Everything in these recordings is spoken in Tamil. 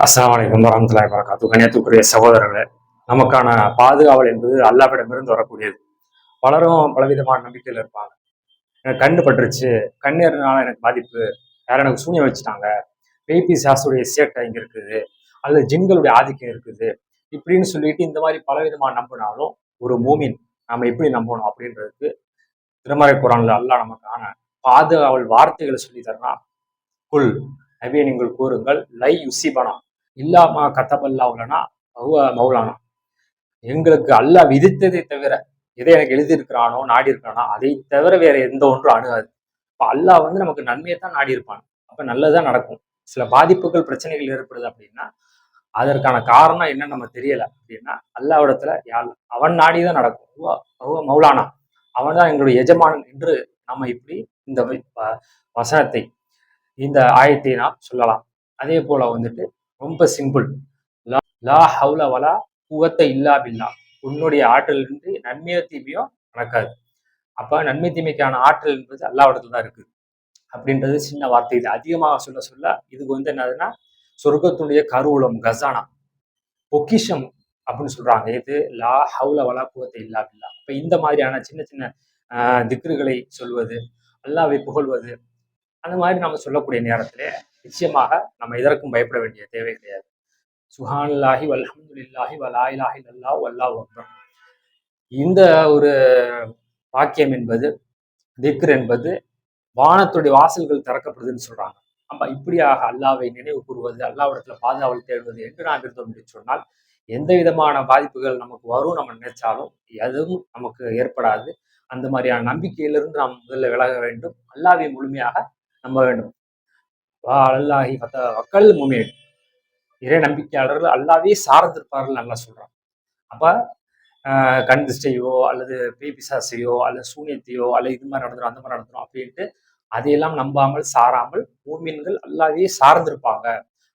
அஸ்ஸலாமு அலைக்கும் வரஹ்மத்துல்லாஹி வபரகாத்துஹு. கண்ணியத்துக்குரிய சகோதரர்களே, நமக்கான பாதுகாவல் என்பது அல்லாஹ்விடமிருந்து வரக்கூடியது. பலரும் பலவிதமான நம்பிக்கையில் இருப்பாங்க. எனக்கு கண்ணு பட்டுருச்சு, கண்ணீர்னால எனக்கு பாதிப்பு, யாரும் எனக்கு சூனியம் வச்சுட்டாங்க, பேய் பிசாசுடைய சேட்டை இங்க இருக்குது, அல்லது ஜின்களுடைய ஆதிக்கம் இருக்குது, இப்படின்னு சொல்லிட்டு இந்த மாதிரி பலவிதமான நம்பினாலும் ஒரு மூமின் நம்ம எப்படி நம்பணும் அப்படின்றதுக்கு திருமறை குரான்ல அல்லாஹ் நமக்கான பாதுகாவல் வார்த்தைகளை சொல்லி தரலாம். குல் நபியை நீங்கள் கூறுங்கள், லை யுசிபனா இல்லாமா கத்தபல்லா உள்ளனா மௌலானா, எங்களுக்கு அல்லாஹ் விதித்ததை தவிர எதை எனக்கு எழுதியிருக்கிறானோ நாடி இருக்கிறானோ அதை தவிர வேற எந்த ஒன்றும் அணுகாது. இப்ப அல்லாஹ் நமக்கு நன்மையை தான் நாடி இருப்பான். அப்ப நல்லதுதான் நடக்கும். சில பாதிப்புகள் பிரச்சனைகள் ஏற்படுது அப்படின்னா அதற்கான காரணம் என்ன நம்ம தெரியல அப்படின்னா அல்லாஹ்விடத்துல அவன் நாடிதான் நடக்கும். மௌலானா, அவன் தான் எங்களுடைய எஜமானன் என்று நம்ம இப்படி இந்த வசனத்தை இந்த ஆயத்தை நாம் சொல்லலாம். அதே போல ரொம்ப சிம்பிள், லா ஹவுல வலா குவத்த இல்லா பில்லா, உன்னுடைய ஆற்றலின்றி நன்மையோ தீமையோ நடக்காது. அப்ப நன்மை தீமைக்கான ஆற்றல் என்பது அல்லாஹ்விடத்துல தான் இருக்கு அப்படின்றது சின்ன வார்த்தை. இது அதிகமாக சொல்ல சொல்ல இதுக்கு என்னதுன்னா சொர்க்கத்துடைய கருவூலம், கசானா, பொக்கிஷம் அப்படின்னு சொல்றாங்க. இது லா ஹவுல வலா குவத்த இல்லா பில்லா. அப்ப இந்த மாதிரியான சின்ன சின்ன திக்ருகளை சொல்வது, அல்லாஹ்வை புகழ்வது, அந்த மாதிரி நம்ம சொல்லக்கூடிய நேரத்திலே நிச்சயமாக நம்ம எதற்கும் பயப்பட வேண்டிய தேவை கிடையாது. சுஹானல்லாஹி வல்ஹம்துலில்லாஹி வலா இலாஹ இல்லல்லாஹு வல்லாஹு அக்பர். இந்த ஒரு வாக்கியம் என்பது, திக்ர் என்பது வானத்துடைய வாசல்கள் திறக்கப்படுதுன்னு சொல்றாங்க. நம்ம இப்படியாக அல்லாஹ்வை நினைவு கூறுவது, அல்லாஹ்விடத்துல பாதுகாவல் தேடுவது என்று நாம் இருந்தோம் என்று சொன்னால் எந்த விதமான பாதிப்புகள் நமக்கு வரும் நம்ம நினைச்சாலும் எதுவும் நமக்கு ஏற்படாது. அந்த மாதிரியான நம்பிக்கையிலிருந்து நாம் முதல்ல விலக வேண்டும். அல்லாஹ்வை முழுமையாக நம்ப வேண்டும். அல்லாஹி வக்கல் முமீன், இறை நம்பிக்கையாளர்கள் அல்லாஹ்வே சார்ந்திருப்பார்கள் நல்லா சொல்றான். அப்ப கண் திஷ்டையோ அல்லது பேய் பிசாசையோ அல்லது சூனியத்தையோ அல்லது இது மாதிரி நடந்துடும் அந்த மாதிரி நடந்துடும் அப்படின்ட்டு அதையெல்லாம் நம்பாமல் சாராமல் மூமின்கள் அல்லாஹ்வே சார்ந்திருப்பாங்க.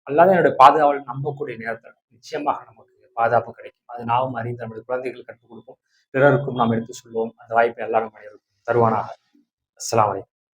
அல்லாஹ் என்னுடைய பாதுகாவல் நம்பக்கூடிய நேரத்தில் நிச்சயமாக நமக்கு பாதுகாப்பு கிடைக்கும். அது நாமும் அறிந்து நம்முடைய குழந்தைகள் கற்றுக் கொடுப்போம், பிறருக்கும் நாம் எடுத்து சொல்வோம். அந்த வாய்ப்பை எல்லாரும் தருவானாக. அஸ்ஸலாமு அலைக்கும்.